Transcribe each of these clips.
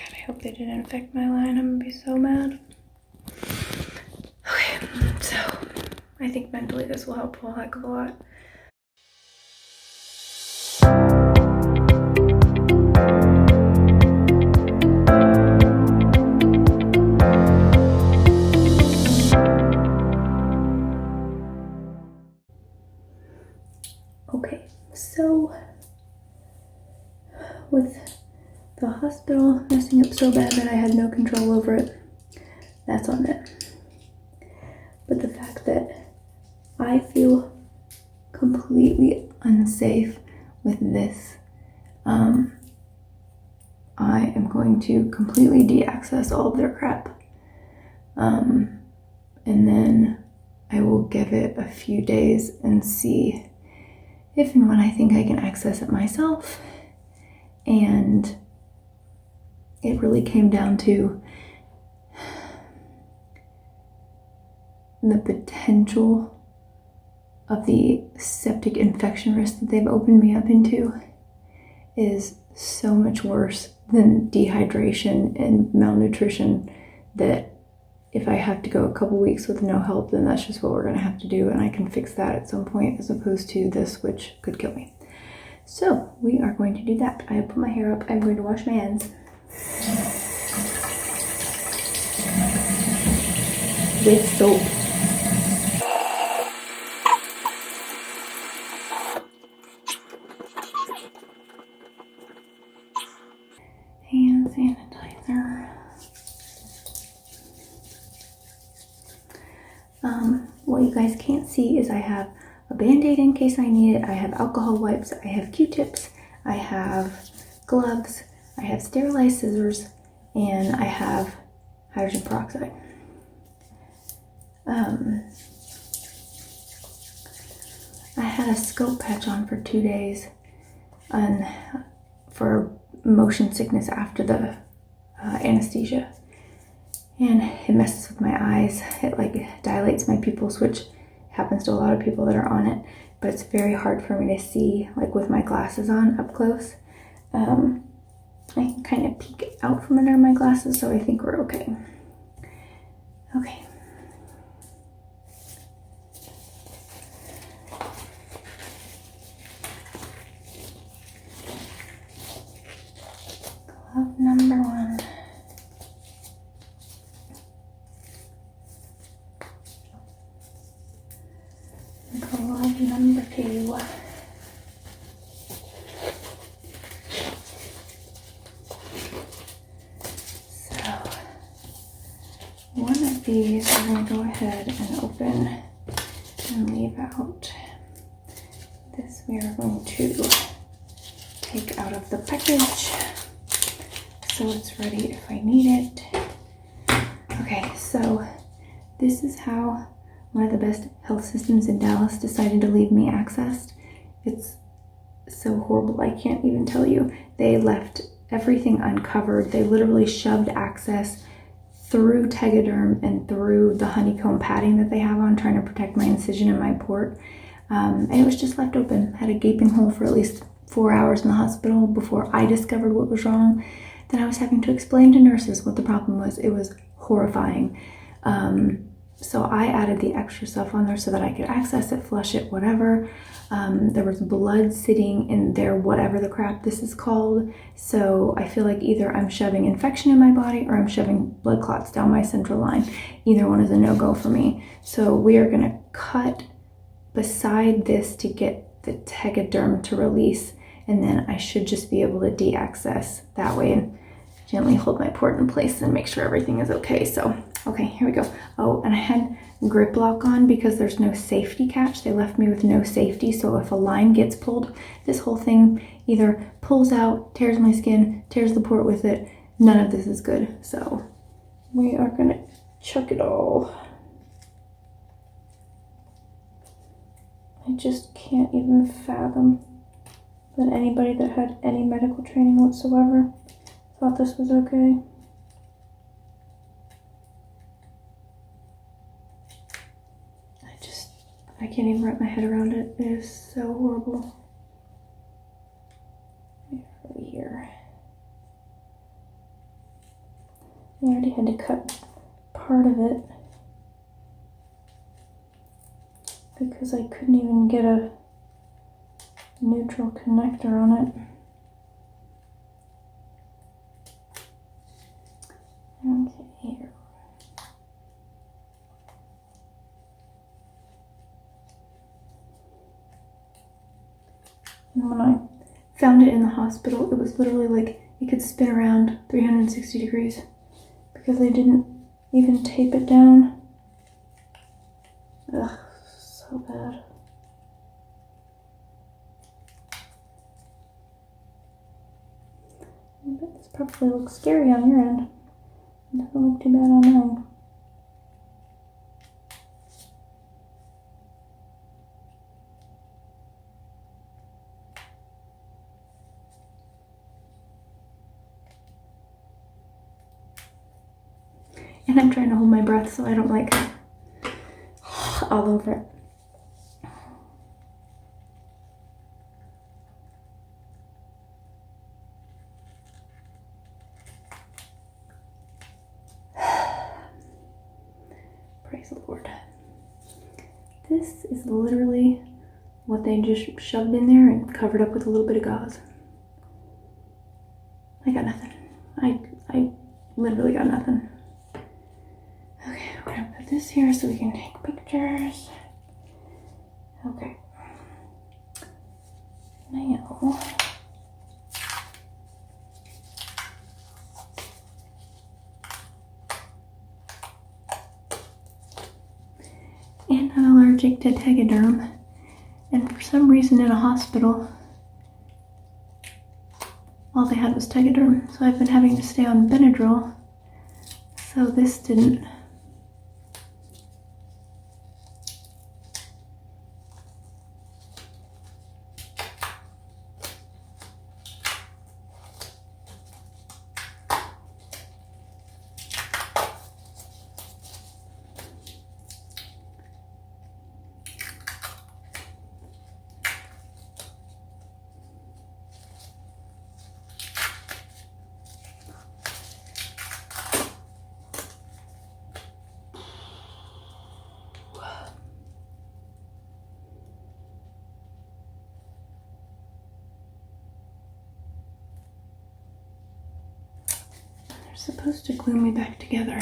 God, I hope they didn't infect my line. I'm gonna be so mad. Okay, so I think mentally this will help a heck of a lot. Okay, so with the hospital messing up so bad that I had no control over it, that's on it. But the fact that I feel completely unsafe with this, I am going to completely de-access all of their crap. And then I will give it a few days and see if and when I think I can access it myself. And it really came down to the potential of the septic infection risk that they've opened me up into is so much worse than dehydration and malnutrition that if I have to go a couple weeks with no help, then that's just what we're going to have to do, and I can fix that at some point as opposed to this, which could kill me. So we are going to do that. I put my hair up. I'm going to wash my hands with soap. Hand sanitizer. What you guys can't see is I have a Band-Aid in case I need it. I have alcohol wipes. I have Q-tips. I have gloves. I have sterilized scissors, and I have hydrogen peroxide. I had a scope patch on for 2 days for motion sickness after the anesthesia, and it messes with my eyes. It like dilates my pupils, which happens to a lot of people that are on it, but it's very hard for me to see like with my glasses on up close. I can kind of peek out from under my glasses, so I think we're okay. Okay. Glove number 1. Glove number 2. So, one of these I'm going to go ahead and open and leave out. This we are going to take out of the package so it's ready if I need it. Okay, so this is how one of the best health systems in Dallas decided to leave me accessed. It's so horrible, I can't even tell you. They left everything uncovered. They literally shoved access through tegaderm and through the honeycomb padding that they have on, trying to protect my incision and my port. And it was just left open. Had a gaping hole for at least 4 hours in the hospital before I discovered what was wrong. Then I was having to explain to nurses what the problem was. It was horrifying. So I added the extra stuff on there so that I could access it, flush it, whatever. There was blood sitting in there, whatever the crap this is called. So I feel like either I'm shoving infection in my body or I'm shoving blood clots down my central line. Either one is a no-go for me. So we are gonna cut beside this to get the tegaderm to release, and then I should just be able to de-access that way and gently hold my port in place and make sure everything is okay. So, okay, here we go. Oh, and I had grip lock on because there's no safety catch. They left me with no safety, so if a line gets pulled, this whole thing either pulls out, tears my skin, tears the port with it. None of this is good. So we are gonna chuck it all. I just can't even fathom that anybody that had any medical training whatsoever thought this was okay. I can't even wrap my head around it. It is so horrible. Over here. I already had to cut part of it because I couldn't even get a neutral connector on it. Okay, here. And when I found it in the hospital, it was literally like it could spin around 360 degrees because they didn't even tape it down. Ugh, so bad. I bet this probably looks scary on your end. It doesn't look too bad on mine. And I'm trying to hold my breath so I don't like all over it. Praise the Lord. This is literally what they just shoved in there and covered up with a little bit of gauze. I got nothing. I literally got nothing. Okay, we're gonna put this here so we can take pictures. Okay. Now, and I'm allergic to tegaderm, and for some reason in a hospital, all they had was tegaderm, so I've been having to stay on Benadryl, so this didn't. Supposed to glue me back together.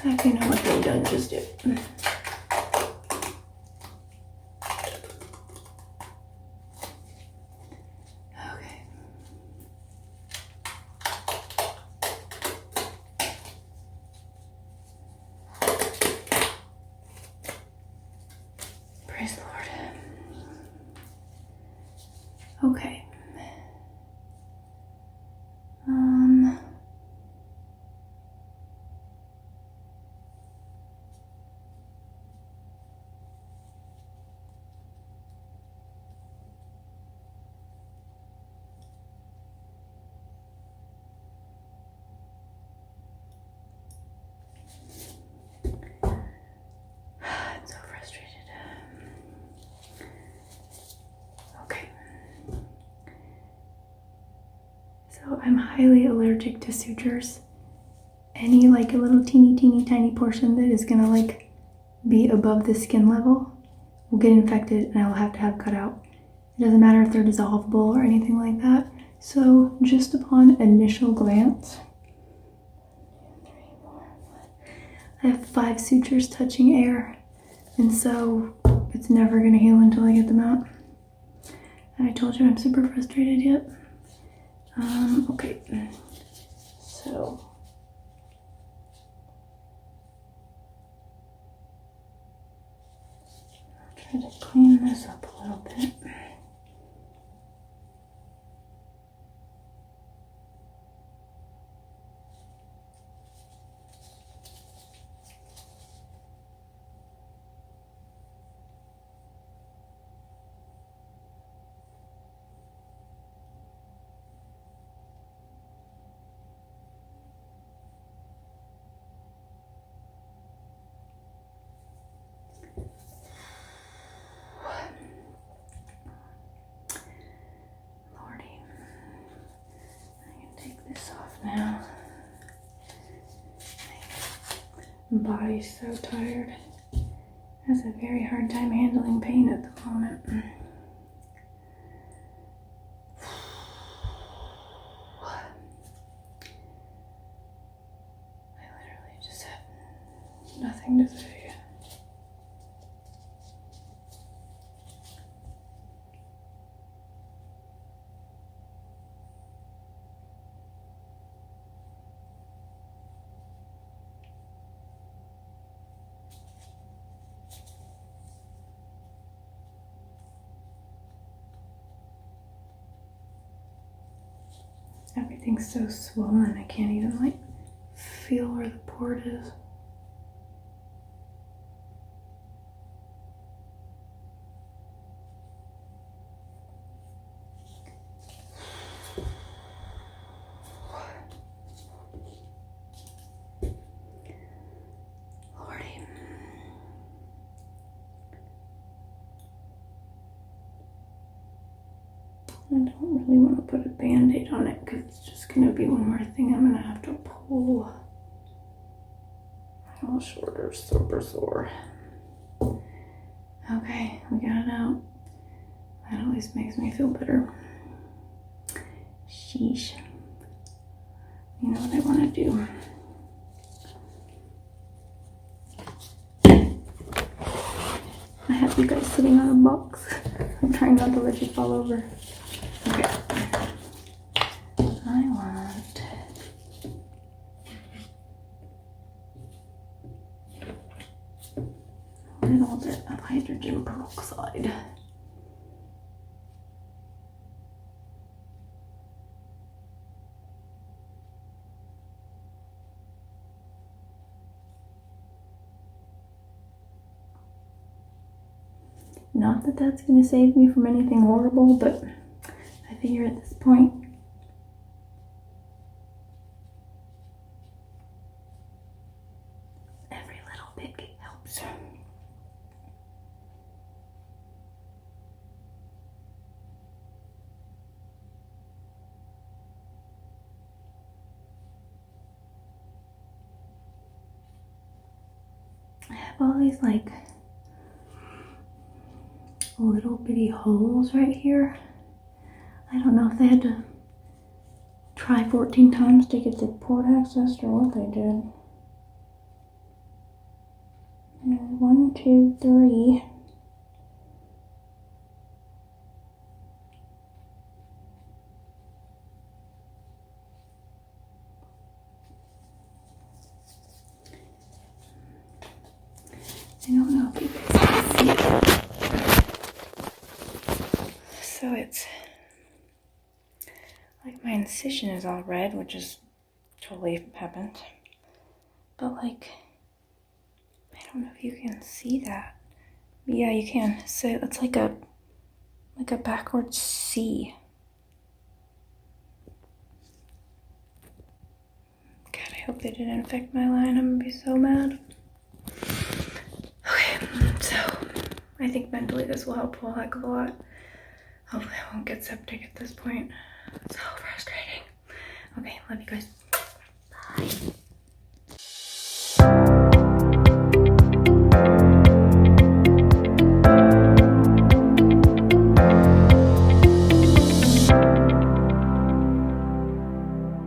Don't exactly know what they've done just yet. Okay. Praise the Lord. Okay. I'm so frustrated. Okay. So I'm highly allergic to sutures. Any like a little teeny tiny portion that is gonna like be above the skin level will get infected and I will have to have cut out. It doesn't matter if they're dissolvable or anything like that. So just upon initial glance, I have 5 sutures touching air, and so it's never gonna heal until I get them out. And I told you I'm super frustrated yet. Okay, so I'll try to clean this up a little bit. Lordy, I can take this off now. My body's so tired. Has a very hard time handling pain at the moment. I literally just have nothing to say. Everything's so swollen, I can't even like feel where the port is. Lordy. I don't really want to put a band-aid on it because it's just going to be one more thing I'm going to have to pull. My whole shoulder's super sore. Okay, we got it out. That at least makes me feel better. Sheesh. You know what I want to do? I have you guys sitting on a box. I'm trying not to let you fall over. Okay. I want a little bit of hydrogen peroxide. Not that that's going to save me from anything horrible, but I figure at this point, every little bit helps. I have all these like little bitty holes right here. I don't know if they had to try 14 times to get the port accessed or what they did. And 1, 2, 3. I don't know if you guys can see it. So it's like my incision is all red, which is totally happened. But like, I don't know if you can see that. Yeah, you can. So it's like a backwards C. God, I hope they didn't infect my line. I'm gonna be so mad. Okay, so I think mentally this will help a whole heck of a lot. Hopefully I won't get septic at this point. So frustrating. Okay, love you guys. Bye.